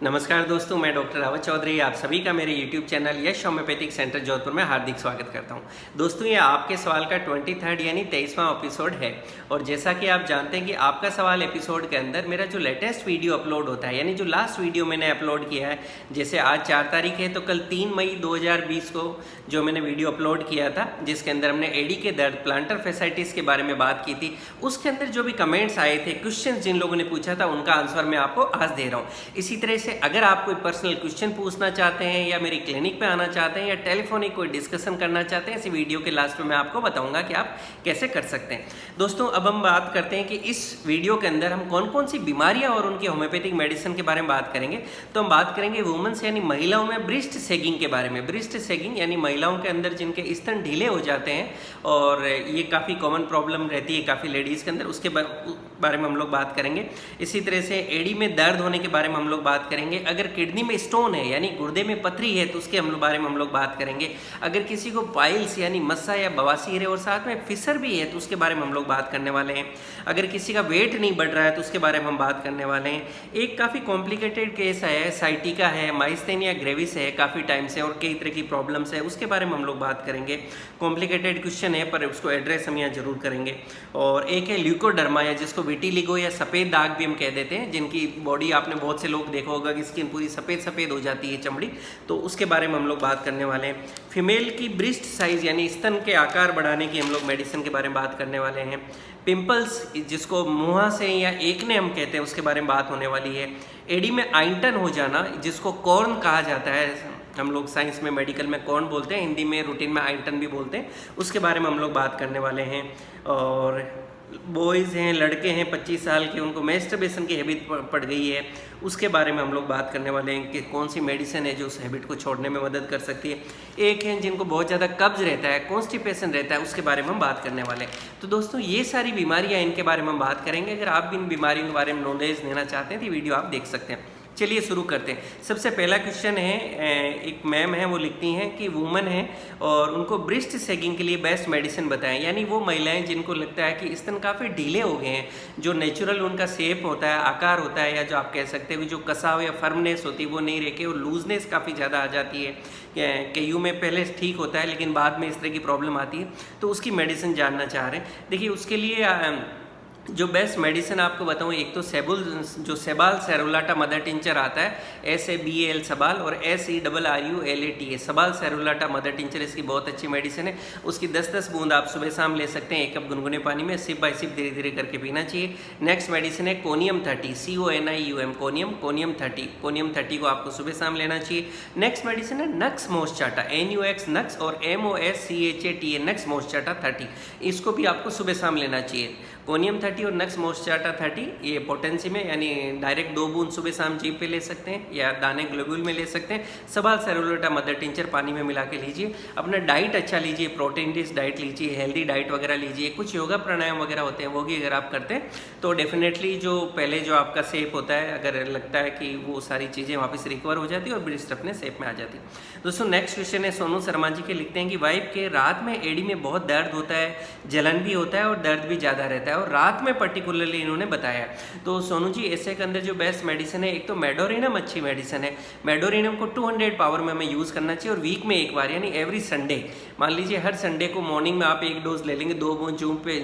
नमस्कार दोस्तों, मैं डॉक्टर रावत चौधरी आप सभी का मेरे YouTube चैनल यश होम्योपैथिक सेंटर जोधपुर में हार्दिक स्वागत करता हूं। दोस्तों, ये आपके सवाल का 23rd यानी 23वां एपिसोड है और जैसा कि आप जानते हैं कि आपका सवाल एपिसोड के अंदर मेरा जो लेटेस्ट वीडियो अपलोड होता है, यानी जो लास्ट वीडियो मैंने अपलोड किया है, जैसे आज 4 तारीख है तो कल 3 मई 2020 को जो मैंने वीडियो अपलोड किया था जिसके अंदर हमने एडी के दर्द, प्लांटर फैसाइटिस के बारे में बात की थी, उसके अंदर जो भी कमेंट्स आए थे, क्वेश्चन जिन लोगों ने पूछा था, उनका आंसर मैं आपको आज दे रहा हूँ। इसी तरह से अगर आप कोई पर्सनल क्वेश्चन पूछना चाहते हैं या मेरी क्लिनिक पे आना चाहते हैं या टेलीफोनिक कोई डिस्कशन करना चाहते हैं, इसी वीडियो के लास्ट में मैं आपको बताऊंगा कि आप कैसे कर सकते हैं। दोस्तों, अब हम बात करते हैं कि इस वीडियो के अंदर हम कौन कौन सी बीमारियां और उनकी होम्योपैथिक मेडिसिन के बारे में बात करेंगे। तो हम बात करेंगे वुमेन्स यानी महिलाओं में ब्रेस्ट सेगिंग के बारे में। ब्रेस्ट सेगिंग यानी महिलाओं के अंदर जिनके स्तन ढीले हो जाते हैं और ये काफ़ी कॉमन प्रॉब्लम रहती है काफ़ी लेडीज़ के अंदर, उसके बारे में हम लोग बात करेंगे। इसी तरह से एडी में दर्द होने के बारे में हम लोग बात करेंगे। अगर किडनी में स्टोन है यानी गुर्दे में पथरी है तो उसके बारे में हम लोग बात करेंगे। अगर किसी को पाइल्स यानी मस्सा या बवासीर है और साथ में फिशर भी है तो उसके बारे में हम लोग बात करने वाले हैं। अगर किसी का वेट नहीं बढ़ रहा है तो उसके बारे में हम बात करने वाले हैं। एक काफ़ी कॉम्प्लिकेटेड केस है, साइटिका है, माइस्थेनिया ग्रेविस है काफ़ी टाइम से और कई तरह की प्रॉब्लम्स है, उसके बारे में हम लोग बात करेंगे। कॉम्प्लिकेटेड क्वेश्चन है पर उसको एड्रेस हम यहाँ जरूर करेंगे। और एक है ल्यूकोडर्मा या जिसको विटिलिगो या सफ़ेद दाग भी हम कह देते हैं, जिनकी बॉडी आपने बहुत से लोग देखा होगा कि स्किन पूरी सफ़ेद सफ़ेद हो जाती है चमड़ी, तो उसके बारे में हम लोग बात करने वाले हैं। फीमेल की ब्रेस्ट साइज यानी स्तन के आकार बढ़ाने की हम लोग मेडिसिन के बारे में बात करने वाले हैं। पिंपल्स जिसको मुंहा से या एकने हम कहते हैं, उसके बारे में बात होने वाली है। एडी में आइंटन हो जाना जिसको कॉर्न कहा जाता है, हम लोग साइंस में मेडिकल में कॉर्न बोलते हैं, हिंदी में रूटीन में आइंटन भी बोलते हैं, उसके बारे में हम लोग बात करने वाले हैं। और बॉयज़ हैं, लड़के हैं 25 साल के, उनको मैस्टरबेशन की हैबिट पड़ गई है, उसके बारे में हम लोग बात करने वाले हैं कि कौन सी मेडिसिन है जो उस हैबिट को छोड़ने में मदद कर सकती है। एक है जिनको बहुत ज़्यादा कब्ज रहता है, कॉन्स्टिपेशन रहता है, उसके बारे में हम बात करने वाले हैं। तो दोस्तों, ये सारी बीमारियां इनके बारे में हम बात करेंगे। अगर आप भी इन बीमारियों के बारे में नॉलेज लेना चाहते हैं तो वीडियो आप देख सकते हैं। चलिए शुरू करते हैं। सबसे पहला क्वेश्चन है, एक मैम है वो लिखती हैं कि वुमन है और उनको ब्रेस्ट सेगिंग के लिए बेस्ट मेडिसिन बताएं। यानी वो महिलाएं जिनको लगता है कि स्तन काफ़ी ढीले हो गए हैं, जो नेचुरल उनका शेप होता है, आकार होता है, या जो आप कह सकते हैं जो कसाव या फर्मनेस होती है वो नहीं रह के और लूजनेस काफ़ी ज़्यादा आ जाती है। कईयों में पहले ठीक होता है लेकिन बाद में इस तरह की प्रॉब्लम आती है, तो उसकी मेडिसिन जानना चाह रहे हैं। देखिए, उसके लिए जो बेस्ट मेडिसिन आपको बताऊं, एक तो सेबाल सेरुलाटा मदर टिंचर आता है, SABAL सबाल और SERRULATA सबाल सेरुलाटा मदर टिंचर, इसकी बहुत अच्छी मेडिसिन है। उसकी 10-10 बूंद आप सुबह शाम ले सकते हैं, 1 कप गुनगुने पानी में सिप बाय सिप धीरे धीरे करके पीना चाहिए। नेक्स्ट मेडिसिन है कोनियम 30 CONIUM कोनियम 30 को आपको सुबह शाम लेना चाहिए। नेक्स्ट मेडिसिन है नक्स मोस्चाटा NUX नक्स और MOSCHATA नक्स मोस्चाटा 30, इसको भी आपको सुबह शाम लेना चाहिए। कोनियम 30 और नक्स मोस्चाटा 30 ये पोटेंसी में यानी डायरेक्ट 2 बूंद सुबह शाम जीभ पे ले सकते हैं या दाने ग्लोब्यूल में ले सकते हैं। सबाल सेरुलाटा मदर टिंचर पानी में मिला के लीजिए। अपना डाइट अच्छा लीजिए, प्रोटीन रिच डाइट लीजिए, हेल्दी डाइट वगैरह लीजिए। कुछ योगा प्राणायाम वगैरह होते हैं वो भी अगर आप करते हैं तो डेफिनेटली जो पहले जो आपका शेप होता है, अगर लगता है कि वो सारी चीज़ें वापस रिकवर हो जाती है और ब्रेस्ट अपने शेप में आ जाती है। दोस्तों, नेक्स्ट क्वेश्चन है सोनू शर्मा जी के, लिखते हैं कि वाइफ के रात में एडी में बहुत दर्द होता है, जलन भी होता है और दर्द भी ज़्यादा रहता है और रात में पर्टिकुलरली इन्होंने बताया। तो सोनू जी, ऐसे के अंदर जो बेस्ट मेडिसिन है, एक तो मेडोरिनम अच्छी मेडिसिन है। मेडोरिनम को 200 पावर में हमें यूज़ करना चाहिए और वीक में एक बार यानी एवरी संडे, मान लीजिए हर संडे को मॉर्निंग में आप 1 डोज ले लेंगे, 2 बूंद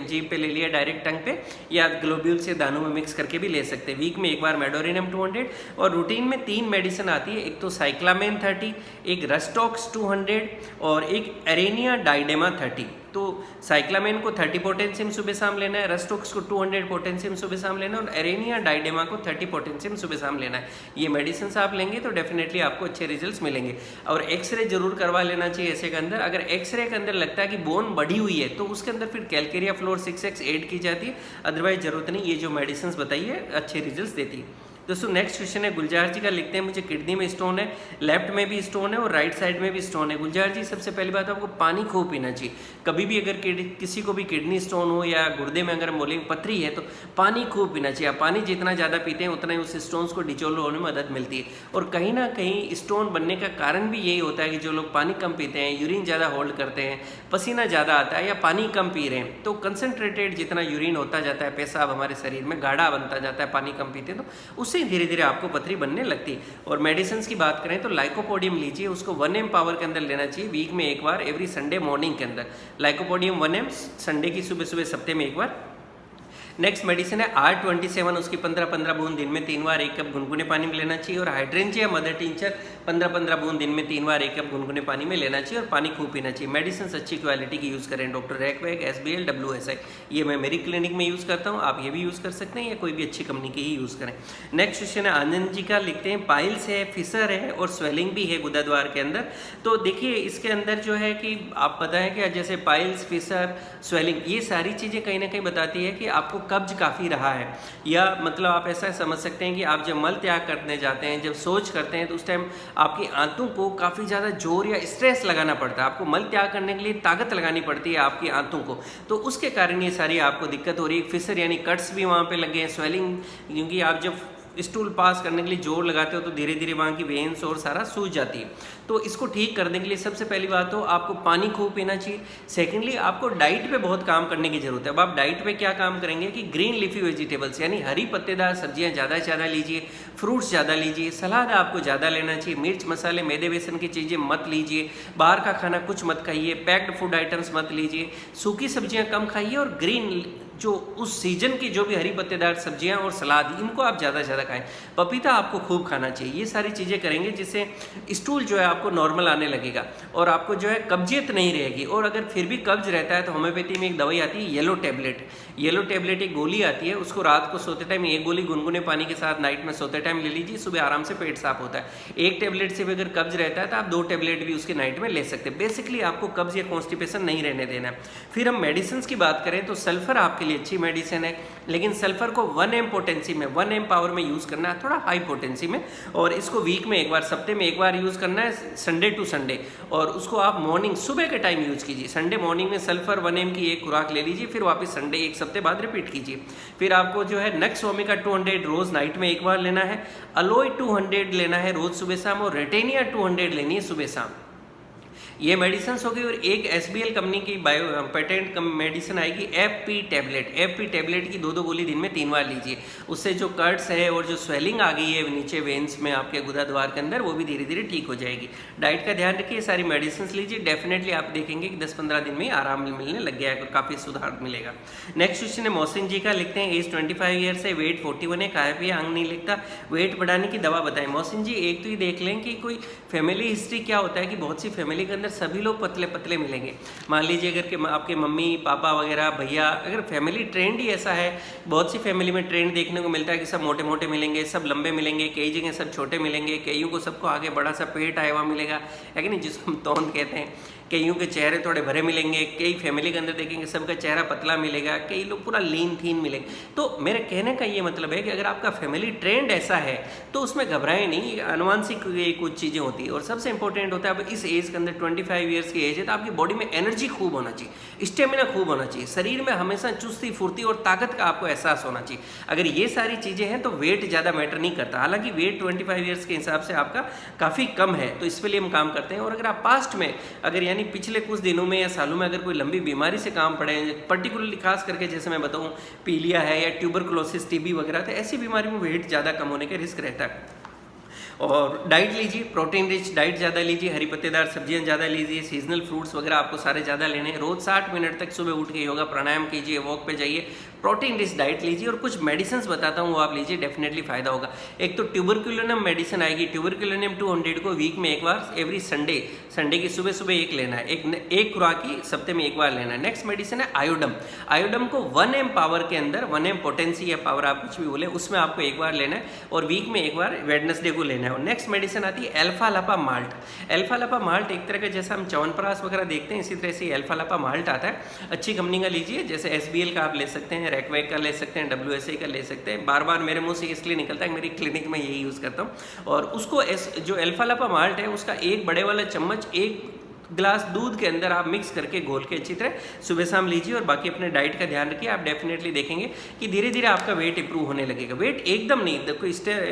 जीभ पे ले लिया डायरेक्ट टंग पे, या ग्लोब्यूल से दानों में मिक्स करके भी ले सकते हैं। वीक में एक बार मेडोरिनम 200 और रूटीन में 3 मेडिसिन आती है, एक तो साइक्लामेन 30, एक रस्टॉक्स 200 और एक एरेनिया डाइडेमा 30। तो साइक्लामेन को 30 पोटेंशियम सुबह शाम लेना है, रस्टॉक्स को 200 पोटेंशियम सुबह शाम लेना है और एरेनिया डाइडेमा को 30 पोटेंशियम सुबह शाम लेना है। ये मेडिसिन आप लेंगे तो डेफिनेटली आपको अच्छे रिजल्ट्स मिलेंगे। और एक्सरे जरूर करवा लेना चाहिए ऐसे के अंदर। अगर एक्सरे के अंदर लगता है कि बोन बढ़ी हुई है तो उसके अंदर फिर कैलकेरिया फ्लोर 6x ऐड की जाती है, अदरवाइज जरूरत नहीं। ये जो मेडिसिन बताई है अच्छे रिजल्ट देती है। दोस्तों, नेक्स्ट क्वेश्चन है गुलजार जी का, लिखते हैं मुझे किडनी में स्टोन है, लेफ्ट में भी स्टोन है और राइट साइड में भी स्टोन है। गुलजार जी, सबसे पहली बात आपको पानी खूब पीना चाहिए। कभी भी अगर किसी को भी किडनी स्टोन हो या गुर्दे में अगर मोलिंग पथरी है तो पानी खूब पीना चाहिए। पानी जितना ज़्यादा पीते हैं उतना ही उस स्टोन्स को डिसॉल्व होने में मदद मिलती है। और कहीं ना कहीं स्टोन बनने का कारण भी यही होता है कि जो लोग पानी कम पीते हैं, यूरिन ज़्यादा होल्ड करते हैं, पसीना ज़्यादा आता है या पानी कम पी रहे हैं, तो कंसनट्रेटेड जितना यूरिन होता जाता है, पेशाब हमारे शरीर में गाढ़ा बनता जाता है, पानी कम पीते हैं तो उससे उससे धीरे धीरे आपको पथरी बनने लगती है। और मेडिसिन की बात करें तो लाइकोपोडियम लीजिए, उसको 1 ml पावर के अंदर लेना चाहिए, वीक में एक बार, एवरी संडे मॉर्निंग के अंदर। लाइकोपोडियम 1 ml संडे की सुबह सुबह, सप्ताह में एक बार। नेक्स्ट मेडिसिन है R27, उसकी 15-15 बूंद दिन में 3 बार 1 कप गुनगुने पानी में लेना चाहिए। और हाइड्रेंजिया मदर टिंचर 15-15 बूंद दिन में 3 बार 1 कप गुनगुने पानी में लेना चाहिए और पानी खूब पीना चाहिए। मेडिसिन अच्छी क्वालिटी की यूज़ करें, डॉक्टर रैकवेक, SBL, WSI, ये मैं मेरी क्लिनिक में यूज़ करता हूँ, आप ये भी यूज़ कर सकते हैं या कोई भी अच्छी कंपनी की ही यूज़ करें। नेक्स्ट क्वेश्चन है आनंद जी का, लिखते हैं पाइल्स है, फिसर है और स्वेलिंग भी है गुदा द्वार के अंदर। तो देखिए इसके अंदर जो है कि आप पता है कि जैसे पाइल्स, फिसर, स्वेलिंग, ये सारी चीज़ें कहीं ना कहीं बताती है कि आपको कब्ज काफ़ी रहा है, या मतलब आप ऐसा समझ सकते हैं कि आप जब मल त्याग करने जाते हैं, जब शौच करते हैं, तो उस टाइम आपकी आंतों को काफ़ी ज़्यादा जोर या स्ट्रेस लगाना पड़ता है। आपको मल त्याग करने के लिए ताकत लगानी पड़ती है आपकी आंतों को, तो उसके कारण ये सारी आपको दिक्कत हो रही है। फिसर यानी कट्स भी वहाँ पे लगे हैं, स्वेलिंग क्योंकि आप जब स्टूल पास करने के लिए जोर लगाते हो तो धीरे धीरे वहाँ की वेन्स और सारा सूज जाती है। तो इसको ठीक करने के लिए सबसे पहली बात तो आपको पानी खूब पीना चाहिए। सेकेंडली आपको डाइट पे बहुत काम करने की जरूरत है। अब आप डाइट पे क्या काम करेंगे कि ग्रीन लीफी वेजिटेबल्स यानी हरी पत्तेदार सब्जियां ज़्यादा से ज़्यादा लीजिए, फ्रूट्स ज़्यादा लीजिए, सलाद आपको ज़्यादा लेना चाहिए, मिर्च मसाले मैदे बेसन की चीज़ें मत लीजिए, बाहर का खाना कुछ मत खाइए, पैक्ड फूड आइटम्स मत लीजिए, सूखी सब्जियाँ कम खाइए और ग्रीन जो उस सीजन की जो भी हरी पत्तेदार सब्जियां और सलाद, इनको आप ज़्यादा से ज़्यादा खाएं। पपीता आपको खूब खाना चाहिए। ये सारी चीज़ें करेंगे जिससे स्टूल जो है आपको नॉर्मल आने लगेगा और आपको जो है कब्जियत नहीं रहेगी। और अगर फिर भी कब्ज रहता है तो होम्योपैथी में एक दवाई आती है येलो टैबलेट। येलो टैबलेट एक गोली आती है, उसको रात को सोते टाइम एक गोली गुनगुने पानी के साथ नाइट में सोते टाइम ले लीजिए, सुबह आराम से पेट साफ होता है। एक टैबलेट से भी अगर कब्ज रहता है तो आप 2 टैबलेट भी उसके नाइट में ले सकते हैं। बेसिकली आपको कब्ज या कॉन्स्टिपेशन नहीं रहने देना है। फिर हम मेडिसिन की बात करें तो सल्फर आपके लिए अच्छी मेडिसिन है, लेकिन सल्फर को 1 ml पोटेंसी में, 1 ml पावर में यूज करना है, थोड़ा हाई पोटेंसी में, और इसको वीक में एक बार, सप्ते में एक बार यूज करना है, संडे टू संडे। और उसको आप मॉर्निंग सुबह के टाइम यूज कीजिए। संडे मॉर्निंग में सल्फर 1 ml की एक खुराक ले लीजिए, फिर वापस संडे एक सप्ते बाद रिपीट कीजिए। फिर आपको जो है नक्स ओमेगा 200 रोज नाइट में एक बार लेना है, अलोई 200 लेना है रोज सुबह शाम, और रेटेनिया 200 लेनी है सुबह शाम। ये मेडिसिन हो गई। और एक SBL कंपनी की बायो पेटेंट मेडिसिन आएगी FP टैबलेट। FP टैबलेट की 2-2 गोली दिन में 3 बार लीजिए। उससे जो कट्स है और जो स्वेलिंग आ गई है नीचे वेन्स में आपके गुदा द्वार के अंदर, वो भी धीरे धीरे ठीक हो जाएगी। डाइट का ध्यान रखिए, सारी मेडिसिन लीजिए, डेफिनेटली आप देखेंगे कि 10-15 दिन में ही आराम मिलने लग गया है, काफ़ी सुधार मिलेगा। नेक्स्ट क्वेश्चन है मोहसिन जी का, लिखते हैं एज 25 ईयर्स है, वेट 41 है, खाया पिया अंग नहीं लिखता, वेट बढ़ाने की दवा बताएं। मोहसिन जी एक तो ये देख लें कि कोई फैमिली हिस्ट्री क्या होता है कि बहुत सी फैमिली के अंदर सभी लोग पतले पतले मिलेंगे। मान लीजिए अगर कि आपके मम्मी पापा वगैरह भैया, अगर फैमिली ट्रेंड ही ऐसा है, बहुत सी फैमिली में ट्रेंड देखने को मिलता है कि सब मोटे मोटे मिलेंगे, सब लंबे मिलेंगे, कई जगह सब छोटे मिलेंगे, कईयों को सबको आगे बड़ा सा पेट आया हुआ मिलेगा, है कि नहीं, जिसको हम तौंद कहते हैं। कईयों के चेहरे थोड़े भरे मिलेंगे, कई फैमिली के अंदर देखेंगे सबका चेहरा पतला मिलेगा, कई लोग पूरा लीन थीन मिलेंगे। तो मेरे कहने का ये मतलब है कि अगर आपका फैमिली ट्रेंड ऐसा है तो उसमें घबराएं नहीं, अनुवांशिक कुछ चीज़ें होती है। और सबसे इंपॉर्टेंट होता है अब इस एज के अंदर 25 ईयर्स की एज है तो आपकी बॉडी में एनर्जी खूब होना चाहिए, स्टेमिना खूब होना चाहिए, शरीर में हमेशा चुस्ती फुर्ती और ताकत का आपको एहसास होना चाहिए। अगर ये सारी चीज़ें हैं तो वेट ज़्यादा मैटर नहीं करता। हालांकि वेट 25 ईयर्स के हिसाब से आपका काफ़ी कम है, तो इस पे लिए हम काम करते हैं। और अगर आप पास्ट में, अगर यानी पिछले कुछ दिनों में या सालों में अगर कोई लंबी बीमारी से काम पड़े, पर्टिकुलरली खास करके जैसे मैं बताऊं पीलिया है या ट्यूबरकुलोसिस, टीबी वगैरह, तो ऐसी बीमारी में वेट ज़्यादा कम होने का रिस्क रहता है। और डाइट लीजिए, प्रोटीन रिच डाइट ज़्यादा लीजिए, हरी पत्तेदार सब्जियां ज़्यादा लीजिए, सीजनल फ्रूट्स वगैरह आपको सारे ज़्यादा लेने हैं। रोज़ 60 मिनट तक सुबह उठ के योगा प्राणायाम कीजिए, वॉक पे जाइए, प्रोटीन रिच डाइट लीजिए। और कुछ मेडिसिन बताता हूँ वो आप लीजिए, डेफिनेटली फ़ायदा होगा। एक तो ट्यूबरकुलिनम मेडिसिन आएगी, ट्यूबरकुलिनम 200 को वीक में एक बार, एवरी संडे की सुबह सुबह एक लेना है, एक खुराक ही सप्ते में एक बार लेना है। नेक्स्ट मेडिसिन है आयोडम। आयोडम को 1 ml पावर के अंदर, 1 ml पोटेंसी या पावर आप कुछ भी बोले, उसमें आपको एक बार लेना है और वीक में एक बार वेडनेसडे को लेना है। और नेक्स्ट मेडिसिन आती है अल्फा लापा माल्ट। अल्फा लापा माल्ट एक तरह का, जैसा हम च्यवनप्राश वगैरह देखते हैं इसी तरह से अल्फा लापा माल्ट आता है। अच्छी कंपनी का लीजिए, जैसे SBL का आप ले सकते हैं, रैकवेक का ले सकते हैं, WSI का ले सकते हैं। बार बार मेरे मुंह से इसलिए निकलता है, मेरी क्लिनिक में यही यूज़ करता हूँ। और उसको जो अल्फा लापा माल्ट है उसका एक बड़े वाला चम्मच एक ग्लास दूध के अंदर आप मिक्स करके घोल के अच्छी तरह सुबह शाम लीजिए और बाकी अपने डाइट का ध्यान रखिए। आप डेफिनेटली देखेंगे कि धीरे धीरे आपका वेट इंप्रूव होने लगेगा। वेट एकदम नहीं, देखो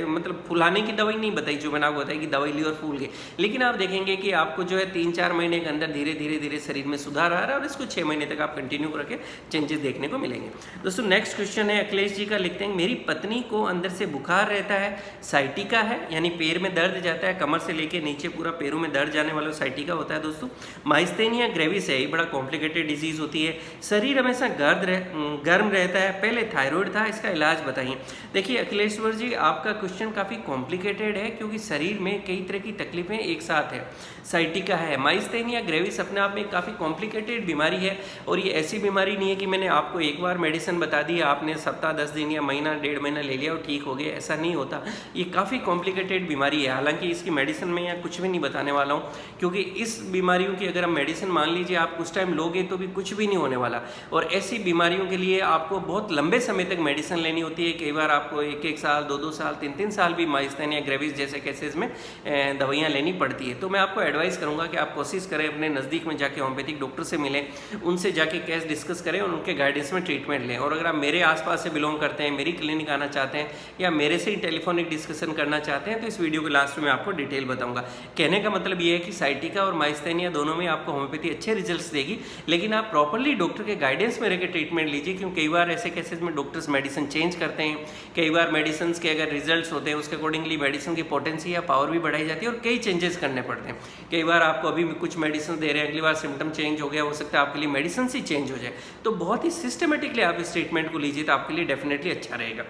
मतलब फुलाने की दवाई नहीं बताई जो मैंने आपको बताई कि दवाई ली और फूल गई, लेकिन आप देखेंगे कि आपको जो है 3-4 महीने के अंदर धीरे धीरे धीरे शरीर में सुधार आ रहा है और इसको 6 महीने तक आप कंटिन्यू करके चेंजेस देखने को मिलेंगे। दोस्तों नेक्स्ट क्वेश्चन है, अखिलेश जी का, लिखते हैं मेरी पत्नी को अंदर से बुखार रहता है, साइटिका है यानी पैर में दर्द जाता है, कमर से लेके नीचे पूरा पैरों में दर्द जाने वाला साइटिका होता है दोस्तों। माइस्थेनिया ग्रेविस है, ये बड़ा कॉम्प्लिकेटेड डिजीज होती है, शरीर हमेशा गर्म रहता है, पहले थायराइड था, इसका इलाज बताइए। देखिए अखिलेश्वर जी, आपका क्वेश्चन काफ़ी कॉम्प्लिकेटेड है क्योंकि शरीर में कई तरह की तकलीफें एक साथ है। साइटिका है, माइस्थेनिया ग्रेविस अपने आप में काफ़ी कॉम्प्लिकेटेड बीमारी है और ये ऐसी बीमारी नहीं है कि मैंने आपको एक बार मेडिसिन बता दी, आपने सप्ताह 10 दिन या महीना 1.5 महीना ले लिया और ठीक हो गया, ऐसा नहीं होता। ये काफ़ी कॉम्प्लिकेटेड बीमारी है। हालांकि इसकी मेडिसिन में यहाँ कुछ भी नहीं बताने वाला हूँ क्योंकि इस बीमारियों की अगर हम मेडिसिन मान लीजिए आप कुछ टाइम लोगे तो भी कुछ भी नहीं होने वाला, और ऐसी बीमारियों के लिए आपको बहुत लंबे समय तक मेडिसिन लेनी होती है। कई बार आपको 1-1 साल, 2-2 साल, 3-3 साल भी माइस्थेनिया ग्रेविस जैसे केसेस में दवाइयाँ लेनी पड़ती है। तो मैं आपको एडवाइस करूँगा कि आप कोशिश करें अपने नज़दीक में जाके होम्योपैथिक डॉक्टर से मिलें, उनसे जाके केस डिस्कस करें और उनके गाइडेंस में ट्रीटमेंट लें। और अगर आप मेरे आसपास से बिलोंग करते हैं, मेरी क्लिनिक आना चाहते हैं या मेरे से ही टेलीफोनिक डिस्कशन करना चाहते हैं तो इस वीडियो के लास्ट में आपको डिटेल बताऊंगा। कहने का मतलब ये है कि साइटिका और माइस्थेनिया दोनों में आपको होम्योपैथी अच्छे रिजल्ट्स देगी, लेकिन आप प्रॉपर्ली डॉक्टर के गाइडेंस में रहकर ट्रीटमेंट लीजिए क्योंकि कई बार ऐसे केसेस में डॉक्टर्स मेडिसिन चेंज करते हैं। कई बार मेडिसिन के अगर रिजल्ट्स होते हैं उसके अकॉर्डिंगली मेडिसिन की पोटेंसी या पावर भी बढ़ाई जाती है और कई चेंजेस करने पड़ते हैं। कई बार आपको अभी कुछ मेडिसिन दे रहे हैं, अगली बार सिम्टम चेंज हो गया, हो सकता है आपके लिए मेडिसिन ही चेंज हो जाए। तो बहुत ही सिस्टमेटिकली आप इस ट्रीटमेंट को लीजिए तो आपके लिए डेफिनेटली अच्छा रहेगा।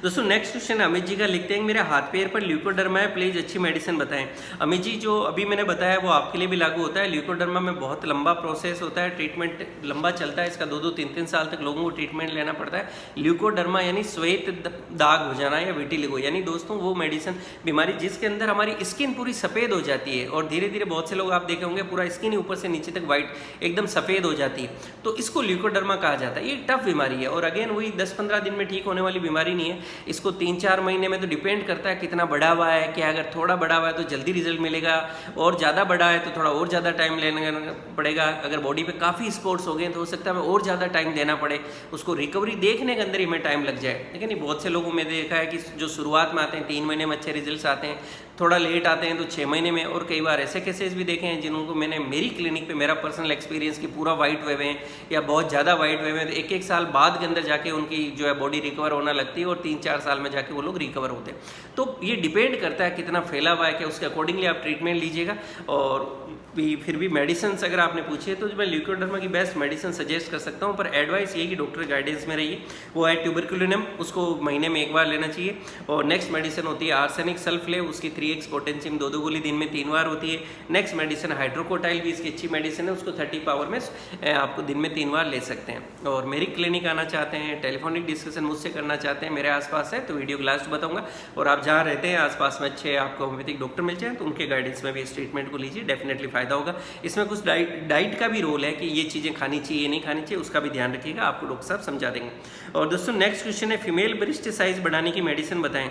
दोस्तों नेक्स्ट क्वेश्चन अमित जी का, लिखते हैं मेरे हाथ पैर पर ल्यूकोडर्मा है, प्लीज अच्छी मेडिसिन बताएं। अमित जी, जो अभी मैंने बताया वो आपके लिए भी लागू होता है। ल्यूकोडर्मा में बहुत लंबा प्रोसेस होता है, ट्रीटमेंट लंबा चलता है, इसका 2-2, 3-3 साल तक लोगों को ट्रीटमेंट लेना पड़ता है। ल्यूकोडर्मा यानी श्वेत दाग हो जाना या विटिलिगो, यानी दोस्तों वो मेडिसिन बीमारी जिसके अंदर हमारी स्किन पूरी सफ़ेद हो जाती है और धीरे धीरे बहुत से लोग आप देखे होंगे पूरा स्किन ऊपर से नीचे तक वाइट एकदम सफ़ेद हो जाती है, तो इसको ल्यूकोडर्मा कहा जाता है। ये टफ बीमारी है और अगेन वही 10-15 दिन में ठीक होने वाली बीमारी नहीं है। इसको 3-4 महीने में तो डिपेंड करता है कितना बड़ा हुआ है, क्या अगर थोड़ा बड़ा हुआ है तो जल्दी रिजल्ट मिलेगा और ज़्यादा बड़ा है तो थोड़ा और ज़्यादा टाइम लेना पड़ेगा। अगर बॉडी पे काफ़ी स्पॉट्स हो गए तो हो सकता है हमें और ज़्यादा टाइम देना पड़े, उसको रिकवरी देखने के अंदर ही हमें टाइम लग जाए। लेकिन ये बहुत से लोगों में देखा है कि जो शुरुआत में आते हैं 3 महीने में अच्छे रिजल्ट आते हैं, थोड़ा लेट आते हैं तो 6 महीने में, और कई बार ऐसे केसेस भी देखे हैं जिनको मैंने मेरी क्लिनिक पे मेरा पर्सनल एक्सपीरियंस कि पूरा वाइट हुए हैं या बहुत ज़्यादा वाइट हुए हैं तो 1-1 साल बाद के अंदर जाके उनकी जो है बॉडी रिकवर होना लगती है और 3-4 साल में जाके वो लोग रिकवर होते हैं। तो ये डिपेंड करता है कितना फैला हुआ है, कि उसके अकॉर्डिंगली आप ट्रीटमेंट लीजिएगा। और फिर भी मेडिसिन अगर आपने पूछी है तो मैं ल्यूकोडर्मा की बेस्ट मेडिसिन सजेस्ट कर सकता हूँ, पर एडवाइस ये कि डॉक्टर गाइडेंस में रहिए। वो है ट्यूबरकुलिनम, उसको महीने में 1 बार लेना चाहिए। और नेक्स्ट मेडिसिन होती है आर्सेनिक सल्फलेव, उसकी 3x पोटेंशियम 2 गोली दिन में 3 बार होती है। नेक्स्ट मेडिसिन हाइड्रोकोटाइल भी इसकी अच्छी मेडिसिन है, उसको 30 पावर में आपको दिन में 3 बार ले सकते हैं। और मेरी क्लिनिक आना चाहते हैं, टेलीफोनिक डिस्कशन मुझसे करना चाहते हैं, मेरे आसपास है तो वीडियो लास्ट बताऊंगा। और आप जहाँ रहते हैं आसपास में अच्छे आपको होम्योपैथिक डॉक्टर मिल जाए तो उनके गाइडेंस में भी इस ट्रीटमेंट को लीजिए, डेफिनेटली फायदा होगा। इसमें कुछ डाइट का भी रोल है कि ये चीज़ें खानी चाहिए नहीं खानी चाहिए, उसका भी ध्यान रखिएगा, आपको डॉक्टर साहब समझा देंगे। और दोस्तों नेक्स्ट क्वेश्चन है, फीमेल ब्रेस्ट साइज बढ़ाने की मेडिसिन बताएं।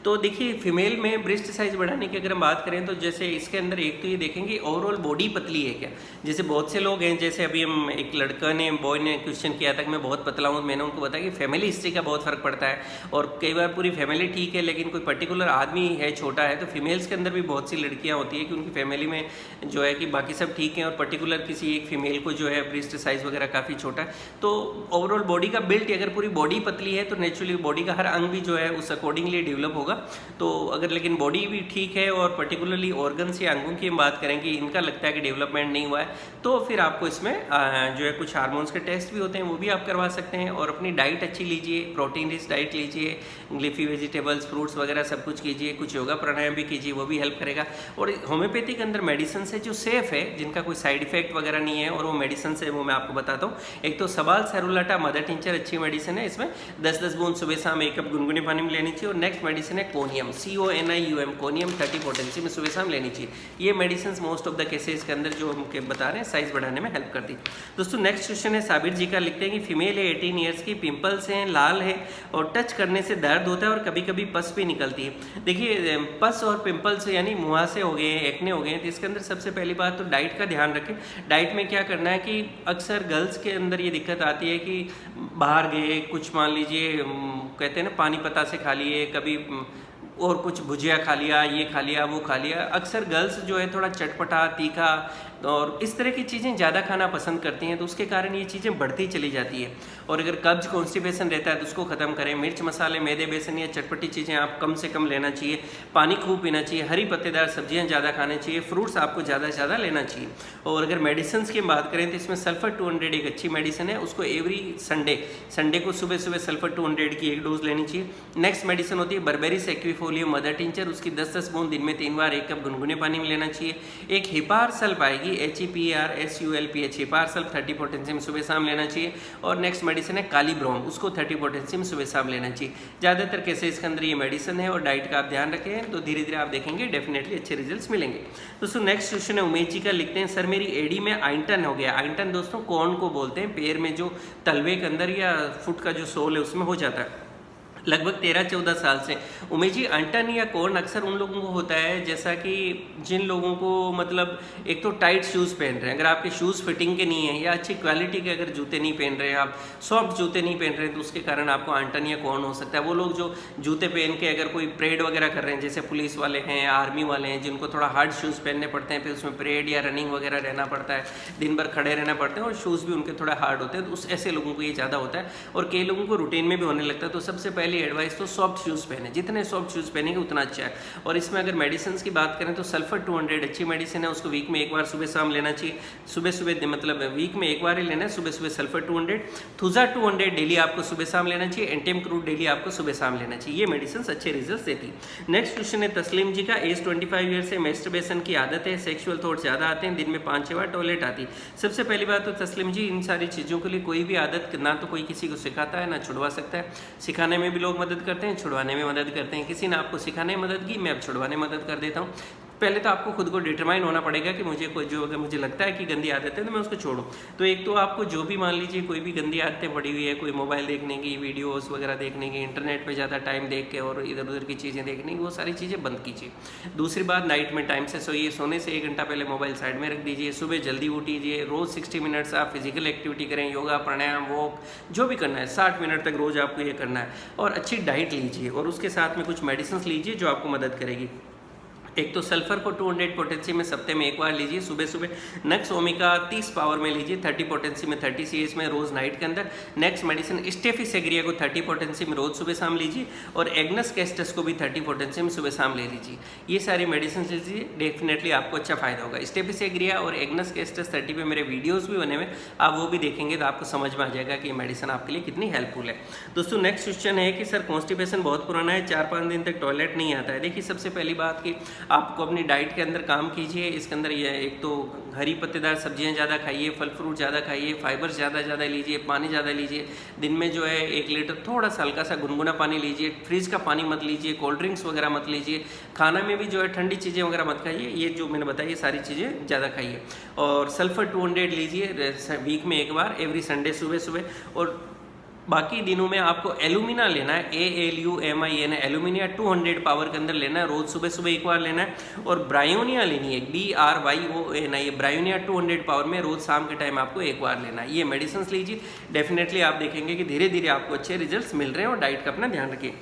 तो देखिए फीमेल में ब्रेस्ट साइज बढ़ाने की अगर हम बात करें तो जैसे इसके अंदर एक तो ये देखेंगे ओवरऑल बॉडी पतली है क्या। जैसे बहुत से लोग हैं, जैसे अभी हम एक लड़का ने बॉय ने क्वेश्चन किया था कि मैं बहुत पतला हूँ, मैंने उनको बताया कि फैमिली हिस्ट्री का बहुत फर्क पड़ता है और कई बार पूरी फैमिली ठीक है लेकिन कोई पर्टिकुलर आदमी है छोटा है। तो फीमेल्स के अंदर भी बहुत सी लड़कियाँ होती है कि उनकी फैमिली में जो है कि बाकी सब ठीक हैं और पर्टिकुलर किसी एक फीमेल को जो है ब्रेस्ट साइज वगैरह काफ़ी छोटा है। तो ओवरऑल बॉडी का बिल्ट, अगर पूरी बॉडी पतली है तो नेचुरली बॉडी का हर अंग भी जो है उस अकॉर्डिंगली डेवलप होगा। तो अगर लेकिन बॉडी भी ठीक है और पर्टिकुलरली ऑर्गन्स या अंगों की हम बात करें कि इनका लगता है कि डेवलपमेंट नहीं हुआ है, तो फिर आपको इसमें जो है कुछ हार्मोन्स के टेस्ट भी होते हैं, वो भी आप करवा सकते हैं। और अपनी डाइट अच्छी लीजिए, प्रोटीन रिच डाइट लीजिए, लीफी वेजिटेबल्स फ्रूट्स वगैरह सब कुछ कीजिए, कुछ योगा प्राणायाम भी कीजिए, वो भी हेल्प करेगा। और होम्योपैथी के अंदर मेडिसिन है जो सेफ है, जिनका कोई साइड इफेक्ट वगैरह नहीं है, और वो मेडिसिन है वो मैं आपको बताता हूँ। एक तो सबाल सेरुलाटा मदर टिंचर अच्छी मेडिसिन है, इसमें 10-10 बूंद सुबह शाम 1 कप गुनगुने पानी में लेनी चाहिए। और नेक्स्ट मेडिसिन है कोनियम, CONIUM, कोनियम 30 पोटेंसी में सुबह शाम लेनी चाहिए। ये medicine most of the cases के अंदर जो हम बता रहे हैं साइज बढ़ाने में हेल्प करती है। दोस्तों नेक्स्ट क्वेश्चन है साबिर जी का, लिखते हैं कि फीमेल है 18 ईयर्स की, पिंपल्स हैं, लाल है और टच करने से दर्द होता है और कभी कभी पस भी निकलती है। देखिए पस और पिंपल्स यानी मुहासे हो गए, एक्ने हो गए, तो इसके अंदर सबसे पहली बात तो डाइट का ध्यान रखें। डाइट में क्या करना है कि अक्सर गर्ल्स के अंदर ये दिक्कत आती है कि बाहर गए, कुछ मान लीजिए कहते हैं ना पानी पता से खा लिए, कभी और कुछ भुजिया खा लिया, ये खा लिया, वो खा लिया। अक्सर गर्ल्स जो है थोड़ा चटपटा, तीखा और इस तरह की चीज़ें ज़्यादा खाना पसंद करती हैं, तो उसके कारण ये चीज़ें बढ़ती चली जाती है। और अगर कब्ज कॉन्स्टिपेशन रहता है तो उसको ख़त्म करें। मिर्च मसाले, मैदे, बेसन या चटपटी चीज़ें आप कम से कम लेना चाहिए। पानी खूब पीना चाहिए, हरी पत्तेदार सब्जियां ज़्यादा खाने चाहिए, फ्रूट्स आपको ज़्यादा से ज़्यादा लेना चाहिए। और अगर मेडिसिन की बात करें तो इसमें सल्फर 200 एक अच्छी मेडिसिन है, उसको एवरी संडे को सुबह सुबह सल्फर 200 की एक डोज लेनी चाहिए। नेक्स्ट मेडिसिन होती है बर्बेरिस एक्विफोलियम मदर टिंचर, उसकी 10-10 बूंद दिन में 3 बार 1 कप गुनगुने पानी में लेना चाहिए। एक हिपारसल्फ आएगी HEPARSULPH, हिपारसल्फ 30 पोटेंसी में सुबह शाम लेना चाहिए। और नेक्स्ट मेडिसिन है कालीब्रोम, उसको 30 पोटेंसी में सुबह शाम लेना चाहिए। ज़्यादातर केसेस के अंदर ये मेडिसिन है और डाइट का आप ध्यान रखें तो धीरे धीरे आप देखेंगे डेफिनेटली अच्छे रिजल्ट्स मिलेंगे। दोस्तों नेक्स्ट क्वेश्चन है उमेश जी का, लिखते हैं सर मेरी एडी में आइंटन हो गया। आइंटन दोस्तों कौन को बोलते हैं, पैर में जो तलवे के अंदर या फुट का जो सोल है उसमें हो जाता है, लगभग 13-14 साल से। उमेश जी अंटन या कॉर्न अक्सर उन लोगों को होता है जैसा कि जिन लोगों को मतलब एक तो टाइट शूज़ पहन रहे हैं, अगर आपके शूज़ फिटिंग के नहीं है या अच्छी क्वालिटी के अगर जूते नहीं पहन रहे हैं, आप सॉफ्ट जूते नहीं पहन रहे हैं, तो उसके कारण आपको अंटन या कॉर्न हो सकता है। वो लोग जो जूते पहन के अगर कोई परेड वगैरह कर रहे हैं, जैसे पुलिस वाले हैं, आर्मी वाले हैं, जिनको थोड़ा हार्ड शूज़ पहनने पड़ते हैं, फिर उसमें परेड या रनिंग वगैरह रहना पड़ता है, दिन भर खड़े रहना पड़ता है और शूज़ भी उनके थोड़ा हार्ड होते हैं, तो उस ऐसे लोगों को ये ज़्यादा होता है। और कई लोगों को रूटीन में भी होने लगता है। तो सबसे पहली एडवाइस तो सॉफ्ट शूज़ पहने, जितने सॉफ्ट शूज़ पहनेंगे उतना अच्छा है। और इसमें अगर मेडिसिन की बात करें तो सल्फर 200 अच्छी मेडिसिन है, उसको वीक में एक बार सुबह शाम लेना चाहिए। सुबह सुबह मतलब वीक में एक बार ही लेना है, सुबह सुबह सल्फर 200, थुजा 200 डेली आपको सुबह शाम लेना चाहिए, एंटीम क्रूड डेली आपको सुबह शाम लेना चाहिए। ये मेडिसिन अच्छे रिजल्ट देती है। नेक्स्ट क्वेश्चन है तस्लीम जी का, एज 25 ईयर से मेस्टरबेशन की आदत है, सेक्सुअल थॉट ज़्यादा आते हैं, दिन में 5-6 बार टॉयलेट आती है। सबसे पहली बात तो तस्लीम जी इन सारी चीज़ों के लिए कोई भी आदत ना तो कोई किसी को सिखाता है ना छुड़वा सकता है। सिखाने में भी लोग मदद करते हैं, छुड़वाने में मदद करते हैं। किसी ने आपको सिखाने में मदद की, मैं अब छुड़वाने में मदद कर देता हूँ। पहले तो आपको खुद को डिटरमाइन होना पड़ेगा कि मुझे कोई जो अगर मुझे लगता है कि गंदी आदत है तो मैं उसको छोड़ूं। तो एक तो आपको जो भी मान लीजिए कोई भी गंदी आदतें पड़ी हुई है, कोई मोबाइल देखने की, वीडियोस वगैरह देखने की, इंटरनेट पे ज़्यादा टाइम देख के और इधर उधर की चीज़ें देखने की, वो सारी चीज़ें बंद कीजिए। दूसरी बात, नाइट में टाइम से सोइए, सोने से 1 घंटा पहले मोबाइल साइड में रख दीजिए, सुबह जल्दी उठिए, रोज़ 60 मिनट्स आप फिजिकल एक्टिविटी करें, योगा, प्राणायाम, वॉक, जो भी करना है 60 मिनट तक रोज़ आपको ये करना है। और अच्छी डाइट लीजिए और उसके साथ में कुछ मेडिसिन लीजिए जो आपको मदद करेगी। एक तो सल्फर को 200 पोटेंसी में सप्ते में एक बार लीजिए सुबह सुबह। नेक्स्ट ओमिका 30 पावर में लीजिए 30 पोटेंसी में 30 CH में रोज़ नाइट के अंदर। नेक्स्ट मेडिसिन स्टेफिस एग्रिया को 30 पोटेंसी में रोज़ सुबह शाम लीजिए और एग्नस कैस्टस को भी 30 पोटेंसी में सुबह शाम ले लीजिए। ये सारी मेडिसिन लीजिए, डेफिनेटली आपको अच्छा फायदा होगा। स्टेफिस एग्रिया और एग्नस कैस्टस 30 पे मेरे वीडियोज़ भी बने हुए, आप वो भी देखेंगे तो आपको समझ में आ जाएगा कि ये मेडिसिन आपके लिए कितनी हेल्पफुल है। दोस्तों नेक्स्ट क्वेश्चन है कि सर कॉन्स्टिपेशन बहुत पुराना है, 4-5 दिन तक टॉयलेट नहीं आता है। देखिए सबसे पहली बात कि आपको अपनी डाइट के अंदर काम कीजिए। इसके अंदर ये एक तो हरी पत्तेदार सब्जियां ज़्यादा खाइए, फल फ्रूट ज़्यादा खाइए, फाइबर ज़्यादा लीजिए, पानी ज़्यादा लीजिए। दिन में जो है 1 लीटर थोड़ा सा हल्का सा गुनगुना पानी लीजिए। फ्रिज का पानी मत लीजिए, कोल्ड ड्रिंक्स वगैरह मत लीजिए। खाना में भी जो है ठंडी चीज़ें वगैरह मत खाइए। ये जो मैंने बताई ये सारी चीज़ें ज़्यादा खाइए। और सल्फर 200 लीजिए वीक में एक बार, एवरी संडे सुबह सुबह। और बाकी दिनों में आपको एलुमिना लेना है, ALUMINA, एलुमिनिया 200 पावर के अंदर लेना है, रोज़ सुबह सुबह एक बार लेना है। और ब्रायोनिया लेनी है, BRYONA, ये ब्रायोनिया 200 पावर में रोज़ शाम के टाइम आपको एक बार लेना है। ये मेडिसिन लीजिए, डेफिनेटली आप देखेंगे कि धीरे धीरे आपको अच्छे रिजल्ट्स मिल रहे हैं। और डाइट का अपना ध्यान रखिए।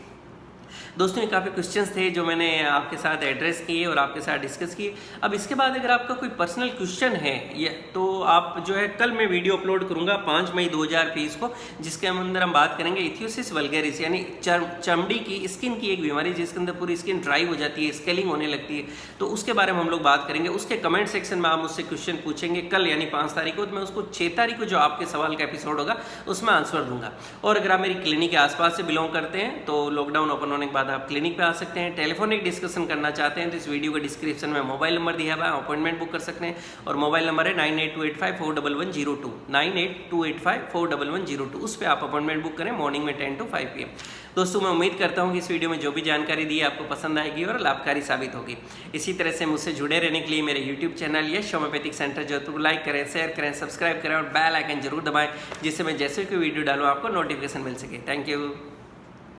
दोस्तों ये काफ़ी क्वेश्चंस थे जो मैंने आपके साथ एड्रेस किए और आपके साथ डिस्कस किए। अब इसके बाद अगर आपका कोई पर्सनल क्वेश्चन है ये तो आप जो है कल मैं वीडियो अपलोड करूंगा 5 मई 2023 को, जिसके अंदर हम बात करेंगे इथियोसिस वल्गैरिस, यानी चमड़ी की, स्किन की एक बीमारी जिसके अंदर पूरी स्किन ड्राई हो जाती है, स्केलिंग होने लगती है। तो उसके बारे में हम लोग बात करेंगे। उसके कमेंट सेक्शन में आप मुझसे क्वेश्चन पूछेंगे कल यानी 5 तारीख को, तो मैं उसको 6 तारीख को जो आपके सवाल का एपिसोड होगा उसमें आंसर दूंगा। और अगर आप मेरी क्लिनिक के आसपास से बिलोंग करते हैं तो लॉकडाउन ओपन होने के बाद बाद आप क्लिनिक पे आ सकते हैं। टेलीफोनिक डिस्कशन करना चाहते हैं तो इस वीडियो के डिस्क्रिप्शन में मोबाइल नंबर दिया हुआ है, अपॉइंटमेंट बुक कर सकते हैं। और मोबाइल नंबर है 9828541102, 9828541102। उस पर आप अपॉइंटमेंट बुक करें मॉर्निंग में 10 to 5 PM। दोस्तों मैं उम्मीद करता हूँ कि इस वीडियो में जो भी जानकारी दी है आपको पसंद आएगी और लाभकारी साबित होगी। इसी तरह से मुझसे जुड़े रहने के लिए मेरे यूट्यूब चैनल यश होम्योपैथिक सेंटर जोधपुर को लाइक करें, शेयर करें, सब्सक्राइब करें और बेल आइकन जरूर दबाएं, जिससे मैं जैसे कोई वीडियो डालूँ आपको नोटिफिकेशन मिल सके। Thank you.